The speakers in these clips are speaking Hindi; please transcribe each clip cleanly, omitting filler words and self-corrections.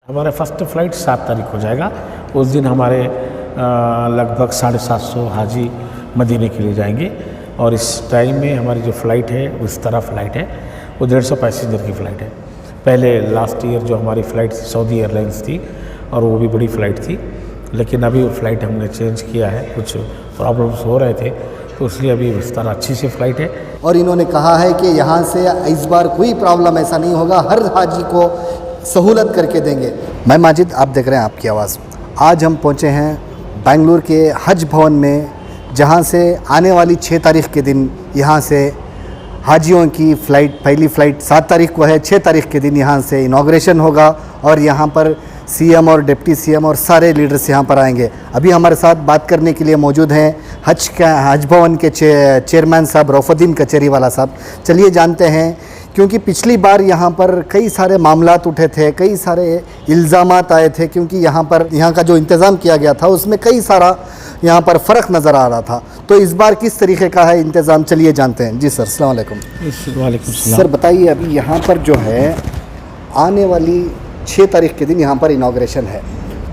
हमारा फर्स्ट फ्लाइट 7 तारीख को जाएगा। उस दिन हमारे लगभग 750 हाजी मदीने के लिए जाएंगे और इस टाइम में हमारी जो फ़्लाइट है उस तरह फ़्लाइट है वो 150 पैसेंजर की फ़्लाइट है। पहले लास्ट ईयर जो हमारी फ़्लाइट सऊदी एयरलाइंस थी और वो भी बड़ी फ़्लाइट थी, लेकिन अभी वो फ़्लाइट हमने चेंज किया है, कुछ प्रॉब्लम्स हो रहे थे तो इसलिए अभी इस तरह अच्छी सी फ़्लाइट है। और इन्होंने कहा है कि यहाँ से इस बार कोई प्रॉब्लम ऐसा नहीं होगा, हर हाजी को सहूलत करके देंगे। मैं माजिद, आप देख रहे हैं आपकी आवाज़। आज हम पहुँचे हैं बेंगलुरु के हज भवन में, जहाँ से आने वाली 6 तारीख़ के दिन यहाँ से हाजियों की फ़्लाइट, पहली फ़्लाइट 7 तारीख़ को है, 6 तारीख़ के दिन यहाँ से इनाग्रेशन होगा और यहाँ पर सीएम और डिप्टी सीएम और सारे लीडर्स यहाँ पर आएंगे। अभी हमारे साथ बात करने के लिए मौजूद हैं हज भवन के चेयरमैन साहब रऊफुद्दीन कचेरी वाला साहब। चलिए जानते हैं, क्योंकि पिछली बार यहाँ पर कई सारे मामलात उठे थे, कई सारे इल्ज़ामात आए थे, क्योंकि यहाँ का जो इंतज़ाम किया गया था उसमें कई सारा यहाँ पर फ़र्क नज़र आ रहा था। तो इस बार किस तरीके का है इंतज़ाम, चलिए जानते हैं। जी सर, अस्सलाम वालेकुम। वालेकुम सलाम। सर बताइए, अभी यहाँ पर जो है आने वाली 6 तारीख़ के दिन यहाँ पर इनाग्रेशन है,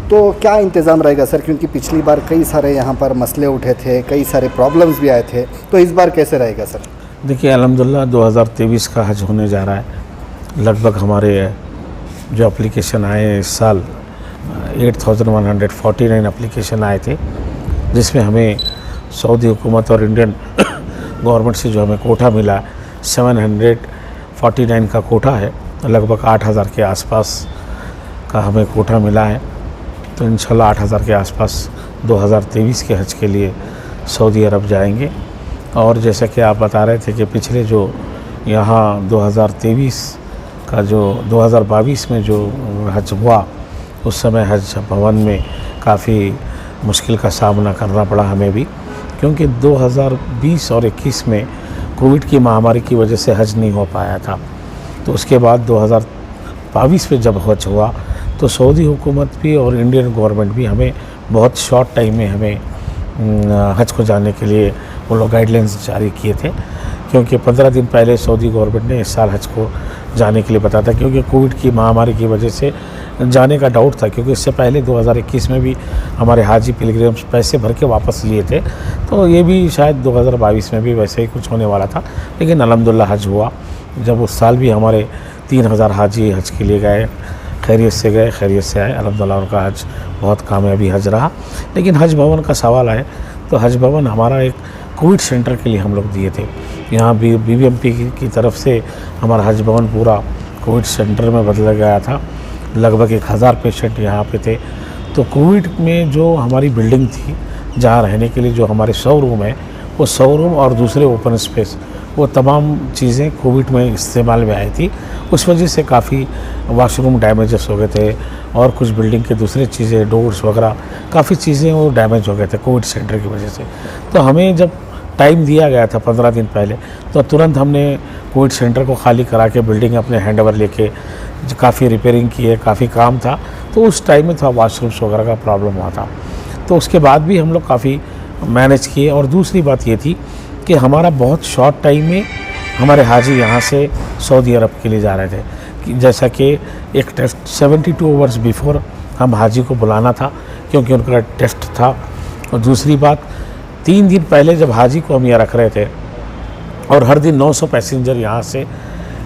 तो क्या इंतज़ाम रहेगा सर? क्योंकि पिछली बार कई सारे यहाँ पर मसले उठे थे, कई सारे प्रॉब्लम्स भी आए थे, तो इस बार कैसे रहेगा सर? देखिए, अल्हम्दुलिल्लाह 2023 का हज होने जा रहा है। लगभग हमारे जो एप्लीकेशन आए इस साल 8149 एप्लीकेशन आए थे, जिसमें हमें सऊदी हुकूमत और इंडियन गवर्नमेंट से जो हमें कोटा मिला 749 का कोटा है, लगभग 8000 के आसपास का हमें कोटा मिला है। तो इंशाल्लाह 8000 के आसपास 2023 के हज के लिए सऊदी अरब जाएंगे। और जैसा कि आप बता रहे थे कि पिछले जो यहाँ 2023 का जो 2022 में जो हज हुआ, उस समय हज भवन में काफ़ी मुश्किल का सामना करना पड़ा हमें भी, क्योंकि 2020 और 21 में कोविड की महामारी की वजह से हज नहीं हो पाया था। तो उसके बाद 2022 में जब हज हुआ तो सऊदी हुकूमत भी और इंडियन गवर्नमेंट भी हमें बहुत शॉर्ट टाइम में हमें हज को जाने के लिए वो लोग गाइडलाइंस जारी किए थे, क्योंकि 15 दिन पहले सऊदी गवर्नमेंट ने इस साल हज को जाने के लिए बताया था, क्योंकि कोविड की महामारी की वजह से जाने का डाउट था, क्योंकि इससे पहले 2021 में भी हमारे हाजी पिलग्रिम्स पैसे भर के वापस लिए थे। तो ये भी शायद 2022 में भी वैसे ही कुछ होने वाला था, लेकिन अल्हम्दुलिल्लाह हज हुआ। जब उस साल भी हमारे 3000 हाजी हज के लिए गए, खैरियत से गए, खैरियत से आए। अल्हम्दुलिल्लाह उनका हज बहुत कामयाबी हज रहा। लेकिन हज भवन का सवाल आए तो हज भवन हमारा एक कोविड सेंटर के लिए हम लोग दिए थे। यहाँ भी BBMP की तरफ से हमारा हज भवन पूरा कोविड सेंटर में बदला गया था। लगभग 1000 पेशेंट यहाँ पे थे। तो कोविड में जो हमारी बिल्डिंग थी, जहाँ रहने के लिए जो हमारे 100 रूम है, वो 100 रूम और दूसरे ओपन स्पेस, वो तमाम चीज़ें कोविड में इस्तेमाल में आई थी। उस वजह से काफ़ी वाशरूम डैमेजेस हो गए थे और कुछ बिल्डिंग के दूसरे चीज़ें, डोर्स वगैरह काफ़ी चीज़ें वो डैमेज हो गए थे कोविड सेंटर की वजह से। तो हमें जब टाइम दिया गया था 15 दिन पहले, तो तुरंत हमने कोविड सेंटर को खाली करा के बिल्डिंग अपने हैंड ओवर लेके काफ़ी रिपेयरिंग की है, काफ़ी काम था। तो उस टाइम में थोड़ा वाशरूम्स वगैरह का प्रॉब्लम हुआ था। तो उसके बाद भी हम लोग काफ़ी मैनेज किए। और दूसरी बात ये थी कि हमारा बहुत शॉर्ट टाइम में हमारे हाजी यहाँ से सऊदी अरब के लिए जा रहे थे, कि जैसा कि एक टेस्ट 72 आवर्स बिफोर हम हाजी को बुलाना था, क्योंकि उनका टेस्ट था। और दूसरी बात, 3 दिन पहले जब हाजी को हम यहाँ रख रहे थे और हर दिन 900 पैसेंजर यहाँ से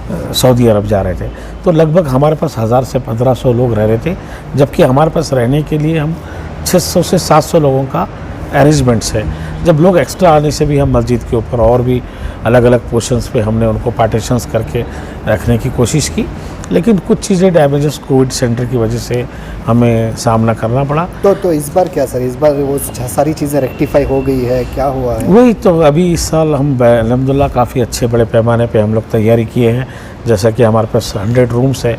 सऊदी अरब जा रहे थे, तो लगभग हमारे पास 1000 से 1500 लोग रह रहे थे, जबकि हमारे पास रहने के लिए हम 600 से 700 लोगों का अरेंजमेंट्स है। जब लोग एक्स्ट्रा आने से भी हम मस्जिद के ऊपर और भी अलग अलग पोर्शंस पे हमने उनको पार्टीशंस करके रखने की कोशिश की, लेकिन कुछ चीज़ें डैमेजेस कोविड सेंटर की वजह से हमें सामना करना पड़ा। तो इस बार क्या सर, इस बार वो सारी चीज़ें रेक्टिफाई हो गई है, क्या हुआ है? वही तो, अभी इस साल हम अल्हम्दुलिल्लाह काफ़ी अच्छे बड़े पैमाने पे हम लोग तैयारी किए हैं। जैसा कि हमारे पास 100 रूम्स है,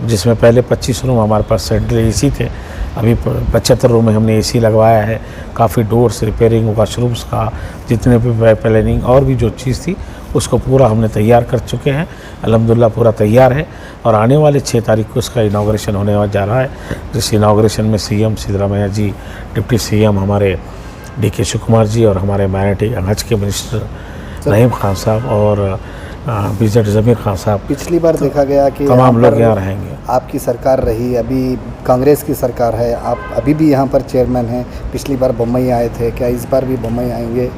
जिसमें पहले 25 रूम हमारे पास सेंट्रल AC थे, अभी 75 रूम में हमने AC लगवाया है। काफ़ी डोर्स, रिपेयरिंग, वाशरूम्स का जितने भी प्लानिंग और भी जो चीज़ थी उसको पूरा हमने तैयार कर चुके हैं। अल्हम्दुलिल्लाह पूरा तैयार है और आने वाले 6 तारीख को उसका इनाग्रेशन होने जा रहा है, जिस इनाग्रेशन में CM सिद्धरामैया जी, डिप्टी CM हमारे DK शिव कुमार जी और हमारे माइनॉरिटी हज के मिनिस्टर रहीम खान साहब और विजिट ज़मीर खान साहब, पिछली बार देखा गया कि तमाम यहाँ लोग पर यहाँ रहेंगे। आपकी सरकार रही, अभी कांग्रेस की सरकार है, आप अभी भी यहाँ पर चेयरमैन हैं। पिछली बार बम्बई आए थे, क्या इस बार भी बम्बई आएंगे?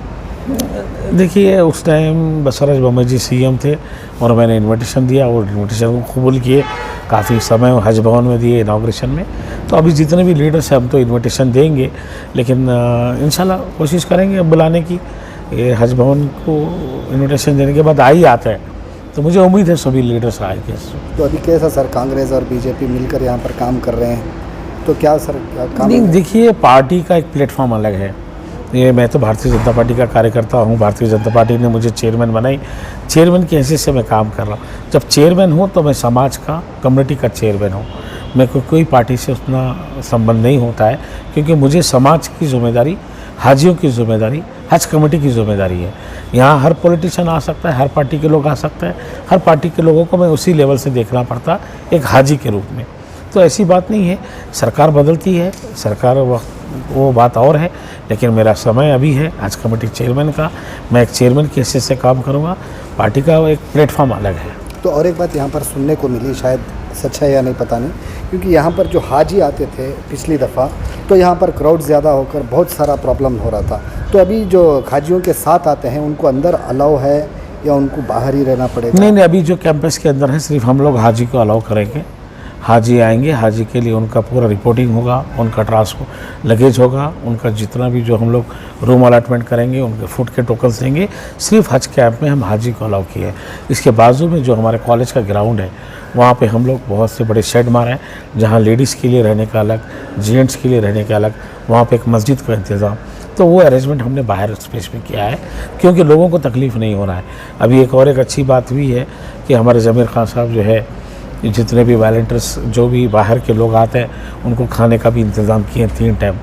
देखिए, उस टाइम बसवराज बोम्मई जी सीएम थे और मैंने इनविटेशन दिया, वो इनविटेशन को कबूल किए, काफ़ी समय हज भवन में दिए इनाग्रेशन में। तो अभी जितने भी लीडर्स हैं हम तो इनविटेशन देंगे, लेकिन इंशाल्लाह कोशिश करेंगे अब बुलाने की। ये हज भवन को इनविटेशन देने के बाद आ ही आता है, तो मुझे उम्मीद है सभी लीडर्स आएंगे। तो अभी कैसा सर, कांग्रेस और बीजेपी मिलकर यहाँ पर काम कर रहे हैं, तो क्या सर काम? नहीं, देखिए, पार्टी का एक प्लेटफॉर्म अलग है। ये मैं तो भारतीय जनता पार्टी का कार्यकर्ता हूँ, भारतीय जनता पार्टी ने मुझे चेयरमैन बनाई, चेयरमैन की हैसियत से मैं काम कर रहा हूँ। जब चेयरमैन हूँ तो मैं समाज का, कम्युनिटी का चेयरमैन हूँ। मैं कोई पार्टी से उतना संबंध नहीं होता है, क्योंकि मुझे समाज की जिम्मेदारी, हाजियों की जिम्मेदारी, हज कमेटी की जिम्मेदारी है। यहाँ हर पॉलिटिशियन आ सकता है, हर पार्टी के लोग आ सकते हैं, हर पार्टी के लोगों को मैं उसी लेवल से देखना पड़ता एक हाजी के रूप में। तो ऐसी बात नहीं है, सरकार बदलती है, सरकार वो बात और है, लेकिन मेरा समय अभी है हज कमेटी चेयरमैन का। मैं एक चेयरमैन की हैसियत से काम करूँगा, पार्टी का एक प्लेटफॉर्म अलग है। तो और एक बात यहाँ पर सुनने को मिली, शायद सच है या नहीं पता नहीं, क्योंकि यहाँ पर जो हाजी आते थे पिछली दफ़ा, तो यहाँ पर क्राउड ज़्यादा होकर बहुत सारा प्रॉब्लम हो रहा था। तो अभी जो हाजियों के साथ आते हैं उनको अंदर अलाउ है या उनको बाहर ही रहना पड़ेगा? नहीं, अभी जो कैंपस के अंदर है सिर्फ हम लोग हाजी को अलाउ करेंगे। हाजी आएंगे, हाजी के लिए उनका पूरा रिपोर्टिंग होगा, उनका ट्रांसपोर्ट लगेज होगा, उनका जितना भी जो हम लोग रूम अलॉटमेंट करेंगे, उनके फूड के टोकन्स देंगे। सिर्फ हज कैंप में हम हाजी को अलाउ किए हैं। इसके बाजू में जो हमारे कॉलेज का ग्राउंड है, वहाँ पे हम लोग बहुत से बड़े शेड मारे हैं, जहाँ लेडीज़ के लिए रहने का अलग, जेंट्स के लिए रहने का अलग, वहाँ पे एक मस्जिद का इंतज़ाम। तो वो अरेंजमेंट हमने बाहर स्पेस में किया है, क्योंकि लोगों को तकलीफ़ नहीं हो रहा है। अभी एक अच्छी बात भी है कि हमारे ज़मीर खान साहब जो है, जितने भी वॉलंटियर्स जो भी बाहर के लोग आते हैं, उनको खाने का भी इंतज़ाम किए 3 टाइम,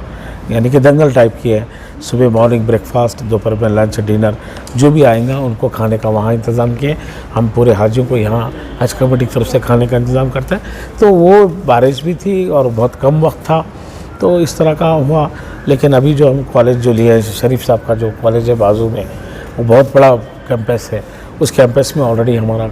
यानी कि दंगल टाइप की है। सुबह मॉर्निंग ब्रेकफास्ट, दोपहर में लंच, डिनर, जो भी आएगा उनको खाने का वहाँ इंतज़ाम किए। हम पूरे हाजियों को यहाँ हज कमेटी की तरफ से खाने का इंतज़ाम करते हैं। तो वो बारिश भी थी और बहुत कम वक्त था, तो इस तरह का हुआ। लेकिन अभी जो हम कॉलेज जो लिया है, शरीफ साहब का जो कॉलेज है बाजू में, वो बहुत बड़ा कैंपस है। उस कैंपस में ऑलरेडी हमारा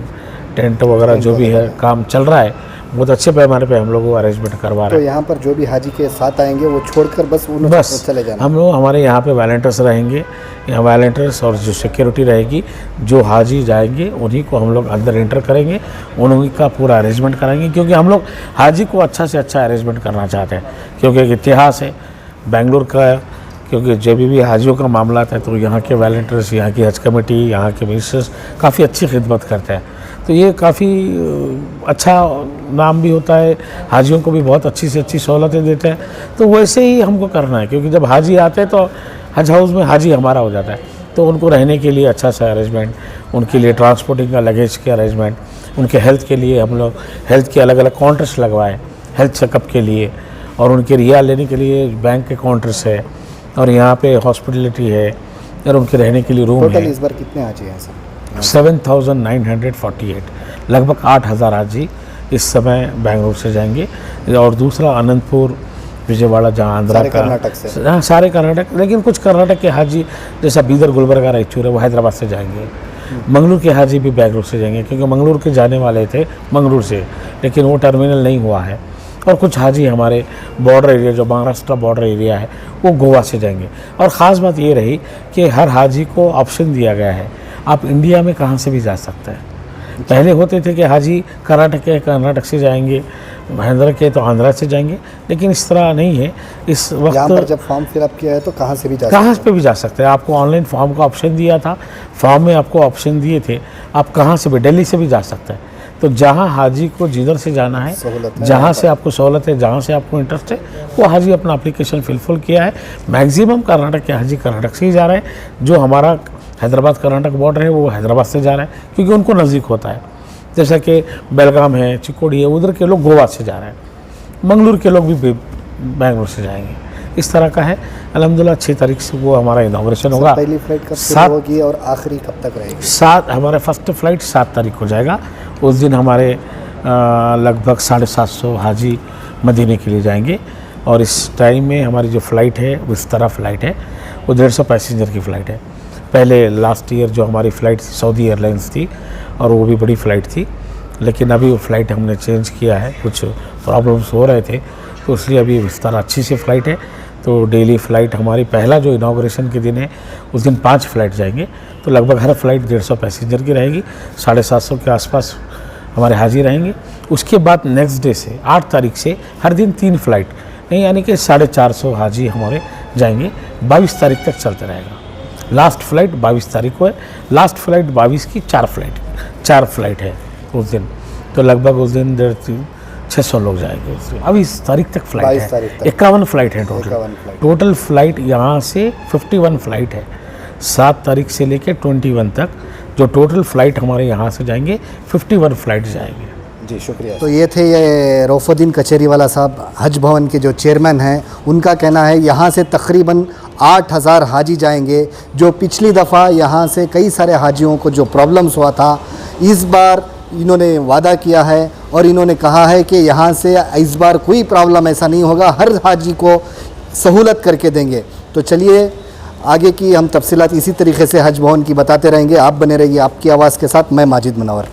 टेंट वगैरह जो भी है काम चल रहा है, बहुत अच्छे पैमाने पे हम लोग वो अरेंजमेंट करवा रहे हैं। तो यहाँ पर जो भी हाजी के साथ आएंगे वो छोड़कर बस चले जाना? हम लोग, हमारे यहाँ पे वॉलंटियर्स रहेंगे, यहाँ वॉलंटियर्स और जो सिक्योरिटी रहेगी, जो हाजी जाएंगे उन्हीं को हम लोग अंदर एंटर करेंगे, उन्हीं का पूरा अरेंजमेंट कराएंगे, क्योंकि हम लोग हाजी को अच्छा से अच्छा अरेंजमेंट करना चाहते हैं। क्योंकि एक इतिहास है बेंगलुरु का, क्योंकि जब भी हाजियों का मामला आता है तो यहाँ के वॉलंटियर्स, यहाँ की हज कमेटी, यहाँ के मिनिस्टर्स काफ़ी अच्छी खिदमत करते हैं। तो ये काफ़ी अच्छा नाम भी होता है, हाजियों को भी बहुत अच्छी से अच्छी सहूलतें देते हैं। तो वैसे ही हमको करना है, क्योंकि जब हाजी आते हैं तो हज हाउस में हाजी हमारा हो जाता है, तो उनको रहने के लिए अच्छा सा अरेंजमेंट, उनके लिए ट्रांसपोर्टिंग का लगेज के अरेंजमेंट, उनके हेल्थ के लिए हम लोग हेल्थ के अलग अलग काउंटर्स लगवाए हेल्थ चेकअप के लिए, और उनके रिया लेने के लिए बैंक के काउंटर्स है, और यहाँ पे हॉस्पिटलिटी है, और उनके रहने के लिए रूम है। टोटल इस बार कितने हाजी हैं सर? 7,948, लगभग 8,000 हाजी इस समय बेंगलुरु से जाएंगे। और दूसरा अनंतपुर, विजयवाड़ा, जहाँ आंध्रा का, कर्नाटक से, हाँ सारे कर्नाटक, लेकिन कुछ कर्नाटक के हाजी जैसा बीदर, गुलबर्गा, रायचूर है, वो हैदराबाद से जाएंगे। मंगलूर के हाजी भी बेंगलुरु से जाएंगे, क्योंकि मंगलूर के जाने वाले थे मंगलूर से, लेकिन वो टर्मिनल नहीं हुआ है। और कुछ हाजी हमारे बॉर्डर एरिया, जो महाराष्ट्र बॉर्डर एरिया है, वो गोवा से जाएंगे। और ख़ास बात ये रही कि हर हाजी को ऑप्शन दिया गया है, आप इंडिया में कहाँ से भी जा सकते हैं। पहले होते थे कि हाजी कर्नाटक से जाएंगे, आंध्रा के तो आंध्रा से जाएंगे, लेकिन इस तरह नहीं है इस वक्त। यहाँ पर जब फॉर्म फिलअप किया है तो कहाँ से भी जा सकते हैं। आपको ऑनलाइन फॉर्म का ऑप्शन दिया था, फॉर्म में आपको ऑप्शन दिए थे, आप कहाँ से भी, दिल्ली से भी जा सकते हैं। तो जहाँ हाजी को जिधर से जाना है, जहाँ से आपको सहूलत है, जहाँ से आपको इंटरेस्ट है, वो हाजी अपना एप्लीकेशन फिलफिल किया है। मैक्सिमम कर्नाटक के हाजी कर्नाटक से ही जा रहे हैं। जो हमारा हैदराबाद कर्नाटक बॉर्डर है वो हैदराबाद से जा रहे हैं, क्योंकि उनको नज़दीक होता है। जैसा कि बेलगाम है, चिकोड़ी है, उधर के लोग गोवा से जा रहे हैं, मंगलूर के लोग भी बेंगलुरु से जाएंगे। इस तरह का है। अल्हम्दुलिल्लाह 6 तारीख से वो हमारा इनॉग्रेशन होगा। पहली फ्लाइट कब शुरू होगी और आखिरी कब तक रहेगी? 7, हमारा फर्स्ट फ्लाइट 7 तारीख को जाएगा। उस दिन हमारे लगभग 750 हाजी मदीने के लिए जाएंगे। और इस टाइम में हमारी जो फ़्लाइट है, विस्तारा फ़्लाइट है, वो 150 पैसेंजर की फ़्लाइट है। पहले लास्ट ईयर जो हमारी फ़्लाइट सऊदी एयरलाइंस थी और वो भी बड़ी फ़्लाइट थी, लेकिन अभी वो फ़्लाइट हमने चेंज किया है, कुछ प्रॉब्लम्स हो रहे थे तो इसलिए अभी विस्तारा अच्छी सी फ़्लाइट है। तो डेली फ़्लाइट हमारी पहला जो इनाग्रेशन के दिन है उस दिन 5 फ़्लाइट जाएंगे, तो लगभग हर फ्लाइट 150 पैसेंजर की रहेगी, 750 के आसपास हमारे हाजी रहेंगे। उसके बाद नेक्स्ट डे से 8 तारीख से हर दिन 3 फ़्लाइट नहीं, यानी कि 450 हाजी हमारे जाएंगे। 22 तारीख तक चलता रहेगा। लास्ट फ़्लाइट 22 तारीख को है, लास्ट फ़्लाइट 22 की 4 फ़्लाइट है उस दिन, तो लगभग उस दिन 600 लोग जाएंगे उस दिन। अब इस तारीख तक फ़्लाइट है, 51 फ़्लाइट है टोटल फ़्लाइट यहाँ से 51 फ़्लाइट है। 7 तारीख से लेकर 21 तक जो टोटल फ़्लाइट हमारे यहाँ से जाएंगे 51 फ़्लाइट जाएंगे। जी शुक्रिया। तो ये थे ये रऊफुद्दीन कचेरीवाला साहब, हज भवन के जो चेयरमैन हैं। उनका कहना है यहाँ से तकरीबन 8000 हाजी जाएंगे। जो पिछली दफ़ा यहाँ से कई सारे हाजियों को जो प्रॉब्लम्स हुआ था, इस बार इन्होंने वादा किया है और इन्होंने कहा है कि यहाँ से इस बार कोई प्रॉब्लम ऐसा नहीं होगा, हर हाजी को सहूलत करके देंगे। तो चलिए आगे की हम तफसीलात इसी तरीके से हज भवन की बताते रहेंगे। आप बने रहिए आपकी आवाज़ के साथ। मैं माजिद मुनव्वर।